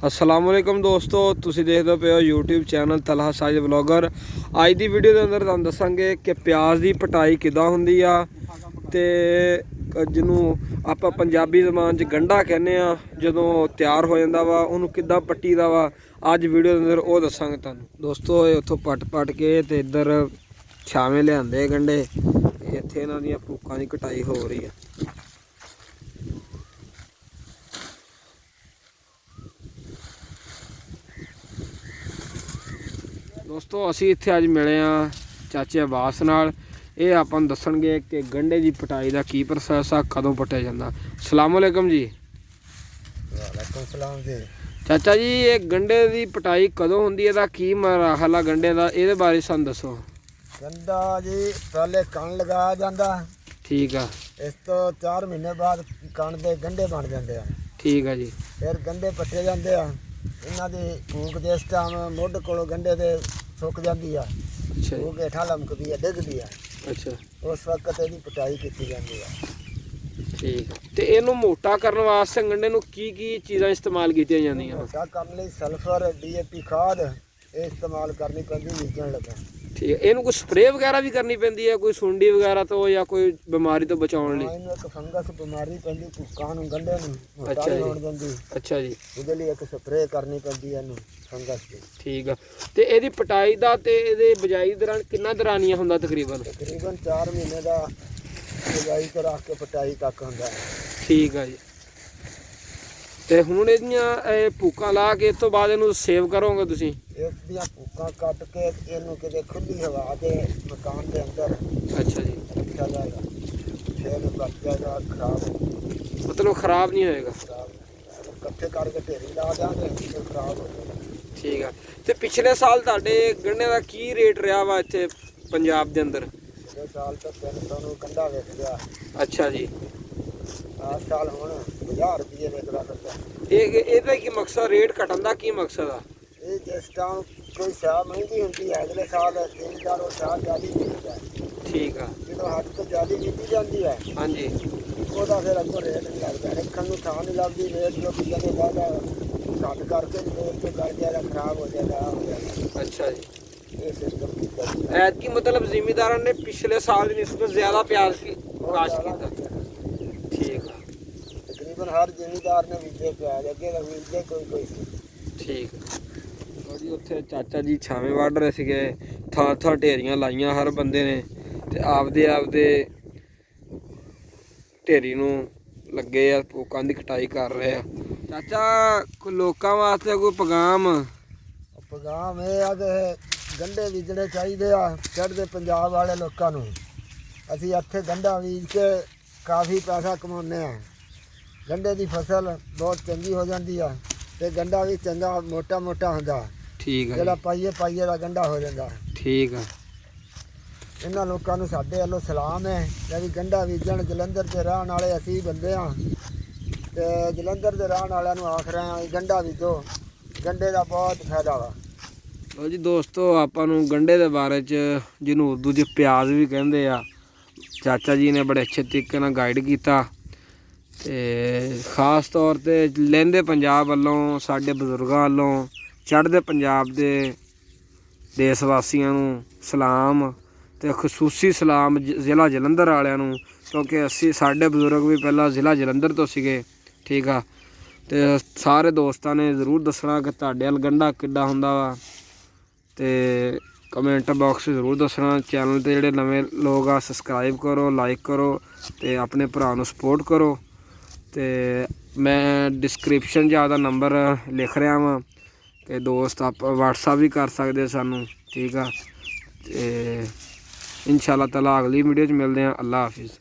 अस्सलामुअलैकुम दोस्तों, तुसी देखदे पे हो YouTube channel Talha Sajid vlogger. अज की वीडियो के अंदर तुहानूं दसांगे कि प्याज की पटाई किदां हुंदी आ ते जिन्हों आपां पंजाबी ज़बान च गंढा कहने आ, जदों तैयार हो जांदा वा उहनूं किदां पट्टी दा वा। अज वीडियो के अंदर वो दसांगे तुहानूं दोस्तों। उत्थों पट के ते इधर छावें लिआंदे गंढे, इत्थे इन्हां दीयां भूकां दी कटाई हो रही है। दोस्तों असी इत्थे अज मिले हाँ चाचे अब्बास नाल। ये आपां नूं दसणगे कि गंढे की पटाई का की प्रोसैस आ, कदों पट्टिया जांदा। अस्सलामुअलैकुम जी। वालेकुम सलाम जी। चाचा जी, ये गंढे की पटाई कदों हुंदी है, दा की मरहला गंढे का, ये बारे सानूं दसो। गंढा जी पहले कण लगाया जाता, ठीक है। इस तो 4 महीने बाद कण के गंढे बन जाते हैं। ठीक है जी। फिर गंढे पट्टे जाते हैं। इन्हां दी भूख जिस टाइम मुੱਢ कोलों गंढे दे सुक जाती है, अच्छा भूख हेठां लमकदी है, डिगदी है, अच्छा, उस वक्त इसकी पटाई की जाती है। ठीक है। तो इनू मोटा करने वास्ते गंढे नूं की चीज़ां इस्तेमाल कीतियां जांदियां? मोटा करने लई सल्फर DAP खाद ये इस्तेमाल करनी पैंदी बीजण लगे। ठीक है। इनू कोई स्प्रे वगैरह भी करनी पैंदी है, कोई सुंडी वगैरह तो या कोई बीमारी तो बचाने लई? इन्हूं एक फंगस बीमारी पैंदी भूकां नूं गंढे नूं मोटा अच्छा नहीं जी। होण दिंदी, अच्छा जी। ਉਹਦੇ ਲਈ ਇੱਕ ਸਪਰੇਅ ਕਰਨੀ ਪੈਂਦੀ ਹੈ ਇਹਨੂੰ ਫੰਗਸ ਦੀ। ठीक है। तो ਇਹਦੀ ਪਟਾਈ ਦਾ ਤੇ ਇਹਦੇ ਬਜਾਈ ਦੌਰਾਨ ਕਿੰਨਾ ਦਰਾਨੀਆ ਹੁੰਦਾ ਤਕਰੀਬਨ? ਤਕਰੀਬਨ 4 ਮਹੀਨੇ ਦਾ ਬਿਜਾਈ ਤੋਂ ਰੱਖ ਕੇ ਪਟਾਈ ਤੱਕ ਹੁੰਦਾ ਹੈ। ਠੀਕ ਹੈ ਜੀ। ਤੇ ਹੁਣ ਇਹਦੀਆਂ ਭੂਕਾਂ ਲਾ ਕੇ ਇਸ ਤੋਂ ਬਾਅਦ ਇਹਨੂੰ ਸੇਵ ਕਰੋਗੇ ਤੁਸੀਂ? ਇਸ ਦੀਆਂ ਭੂਕਾਂ ਕੱਟ ਕੇ ਇਹਨੂੰ ਕਿਤੇ ਖੁੱਲੀ ਹਵਾ ਦੇ ਮਕਾਨ ਦੇ ਅੰਦਰ ਅੱਛਾ ਜੀ। ਰੱਖਿਆ ਜਾਏਗਾ, ਫਿਰ ਬੱਚਾ ਖਰਾਬ ਮਤਲਬ ਖਰਾਬ ਨਹੀਂ ਹੋਏਗਾ? ਇਕੱਠੇ ਕਰਕੇ ਢੇਰੀ ਲਾ ਜਾਵਾਂਗੇ ਫਿਰ ਖਰਾਬ ਹੋ ਜਾਏਗਾ। ਠੀਕ ਆ। ਤੇ ਪਿਛਲੇ ਸਾਲ ਤੁਹਾਡੇ ਗੰਢੇ ਦਾ ਕੀ ਰੇਟ ਰਿਹਾ ਵਾ ਇੱਥੇ ਪੰਜਾਬ ਦੇ ਅੰਦਰ? ਪਿਛਲੇ ਸਾਲ ਤਾਂ 300 ਨੂੰ ਕੰਡਾ ਵੇਚ ਗਿਆ। ਅੱਛਾ ਜੀ। ਆਹ ਸਾਲ ਹੁਣ 1000 ਰੁਪਏ ਵੇਚਦਾ ਕਰਦਾ। ਇਹਦਾ ਕੀ ਮਕਸਦ, ਰੇਟ ਘਟਣ ਦਾ ਕੀ ਮਕਸਦ ਆ? ਇਹ ਜਿਸ ਟਾਈਮ ਕੋਈ ਸ਼ਾਹ ਮਹਿੰਗੀ ਹੁੰਦੀ ਹੈ, ਅਗਲੇ ਸਾਲ 3-4 ਉਹ ਸ਼ਾਹ ਜ਼ਿਆਦਾ ਮਿਲਦਾ ਹੈ। ਠੀਕ ਆ। ਜਦੋਂ ਹੱਦ ਤੋਂ ਜ਼ਿਆਦਾ ਕੀਤੀ ਜਾਂਦੀ ਹੈ ਹਾਂਜੀ। ਉਹਦਾ ਫਿਰ ਅੱਗੋਂ ਰੇਟ ਨਹੀਂ ਲੱਗਦਾ, ਰੱਖਣ ਨੂੰ ਥਾਂ ਨਹੀਂ ਲੱਗਦੀ, ਰੇਟ ਜੋ ਕਿ ਜਦੋਂ ਬਾਅਦਾ ਘੱਟ ਕਰਕੇ ਰੇਟ ਤੇ ਕਰ ਜਾਏਗਾ, ਖਰਾਬ ਹੋ ਜਾਏਗਾ, ਹੋ ਜਾਏਗਾ। ਅੱਛਾ ਜੀ। ਇਹ ਸਿਸਟਮ ਕੀਤਾ ਜੀ। ਐਤਕੀ ਮਤਲਬ ਜ਼ਿਮੀਦਾਰਾਂ ਨੇ ਪਿਛਲੇ ਸਾਲ ਦੀ ਨਿਸਬਤ ਜ਼ਿਆਦਾ ਪਿਆਜ਼ ਕੀ ਕਾਸ਼ ਕੀਤਾ। ਠੀਕ ਆ। ਤਕਰੀਬਨ ਹਰ ਜ਼ਿਮੀਦਾਰ ਨੇ ਬੀਜੇ ਪਿਆਜ਼, ਅੱਗੇ ਤਾਂ ਬੀਜੇ ਕੋਈ ਸੀ। ਠੀਕ ਆ ਜੀ। ਉੱਥੇ ਚਾਚਾ ਜੀ ਛਾਵੇਂ ਵੱਢ ਰਹੇ ਸੀਗੇ, ਥਾਂ ਢੇਰੀਆਂ ਲਾਈਆਂ ਹਰ ਬੰਦੇ ਨੇ, ਤੇ ਆਪਦੇ ਢੇਰੀ ਨੂੰ ਲੱਗੇ ਆ, ਭੂਕਾਂ ਦੀ ਕਟਾਈ ਕਰ ਰਹੇ ਆ। ਚਾਚਾ ਕੋਈ ਲੋਕਾਂ ਵਾਸਤੇ ਕੋਈ ਪੈਗਾਮ? ਪੈਗਾਮ ਇਹ ਆ ਕਿ ਗੰਢੇ ਬੀਜਣੇ ਚਾਹੀਦੇ ਆ ਚੜ੍ਹਦੇ ਪੰਜਾਬ ਵਾਲੇ ਲੋਕਾਂ ਨੂੰ। ਅਸੀਂ ਇੱਥੇ ਗੰਢਾ ਬੀਜ ਕੇ ਕਾਫੀ ਪੈਸਾ ਕਮਾਉਂਦੇ ਆ। ਗੰਢੇ ਦੀ ਫਸਲ ਬਹੁਤ ਚੰਗੀ ਹੋ ਜਾਂਦੀ ਆ ਤੇ ਗੰਢਾ ਵੀ ਚੰਗਾ ਮੋਟਾ ਹੁੰਦਾ। ਠੀਕ ਆ। ਜਿਹੜਾ ਪਾਈਏ ਦਾ ਗੰਢਾ ਹੋ ਜਾਂਦਾ। ਠੀਕ ਆ। ਇਹਨਾਂ ਲੋਕਾਂ ਨੂੰ ਸਾਡੇ ਵੱਲੋਂ ਸਲਾਮ ਹੈ ਕਿ ਵੀ ਗੰਢਾ ਬੀਜਣ। ਜਲੰਧਰ ਦੇ ਰਹਿਣ ਵਾਲੇ ਅਸੀਂ ਬੰਦੇ ਹਾਂ ਤੇ ਜਲੰਧਰ ਦੇ ਰਹਿਣ ਵਾਲਿਆਂ ਨੂੰ ਆਖ ਰਹੇ ਹਾਂ ਗੰਢਾ ਬੀਜੋ, ਗੰਢੇ ਦਾ ਬਹੁਤ ਫਾਇਦਾ ਵਾ। ਲਓ ਜੀ ਦੋਸਤੋ, ਆਪਾਂ ਨੂੰ ਗੰਢੇ ਦੇ ਬਾਰੇ 'ਚ, ਜਿਹਨੂੰ ਉਰਦੂ 'ਚ ਪਿਆਜ਼ ਵੀ ਕਹਿੰਦੇ ਆ, ਚਾਚਾ ਜੀ ਨੇ ਬੜੇ ਅੱਛੇ ਤਰੀਕੇ ਨਾਲ ਗਾਈਡ ਕੀਤਾ। ਤੇ ਖਾਸ ਤੌਰ ਤੇ ਲਹਿੰਦੇ ਪੰਜਾਬ ਵੱਲੋਂ, ਸਾਡੇ ਬਜ਼ੁਰਗਾਂ ਵੱਲੋਂ, ਚੜ੍ਹਦੇ ਪੰਜਾਬ ਦੇ ਦੇਸ਼ ਵਾਸੀਆਂ ਨੂੰ ਸਲਾਮ, ਤੇ ਖਸੂਸੀ ਸਲਾਮ ਜ਼ਿਲ੍ਹਾ ਜਲੰਧਰ ਵਾਲਿਆਂ ਨੂੰ, ਕਿਉਂਕਿ ਸਾਡੇ ਬਜ਼ੁਰਗ ਵੀ ਪਹਿਲਾਂ ਜ਼ਿਲ੍ਹਾ ਜਲੰਧਰ ਤੋਂ ਸੀਗੇ। ਠੀਕ ਆ। ਤੇ ਸਾਰੇ ਦੋਸਤਾਂ ਨੇ ਜ਼ਰੂਰ ਦੱਸਣਾ ਕਿ ਤੁਹਾਡੇ ਵੱਲ ਗੰਢਾ ਕਿੱਦਾਂ ਹੁੰਦਾ ਵਾ, ਤੇ ਕਮੈਂਟ ਬਾਕਸ ਜ਼ਰੂਰ ਦੱਸਣਾ। ਚੈਨਲ 'ਤੇ ਜਿਹੜੇ ਨਵੇਂ ਲੋਕ ਆ ਸਬਸਕ੍ਰਾਈਬ ਕਰੋ, ਲਾਈਕ ਕਰੋ, ਤੇ ਆਪਣੇ ਭਰਾ ਨੂੰ ਸਪੋਰਟ ਕਰੋ। ਤੇ ਮੈਂ ਡਿਸਕ੍ਰਿਪਸ਼ਨ 'ਚ ਆਪਦਾ ਨੰਬਰ ਲਿਖ ਰਿਹਾ ਵਾਂ ਕਿ ਦੋਸਤ ਆਪਾਂ ਵਟਸਐਪ ਵੀ ਕਰ ਸਕਦੇ ਸਾਨੂੰ। ਠੀਕ ਆ। ਤੇ ਇੰਸ਼ਾ ਅੱਲਾਹ ਤਾਲਾ ਅਗਲੀ ਵੀਡੀਓ 'ਚ ਮਿਲਦੇ ਹਾਂ। ਅੱਲਾ ਹਾਫਿਜ਼।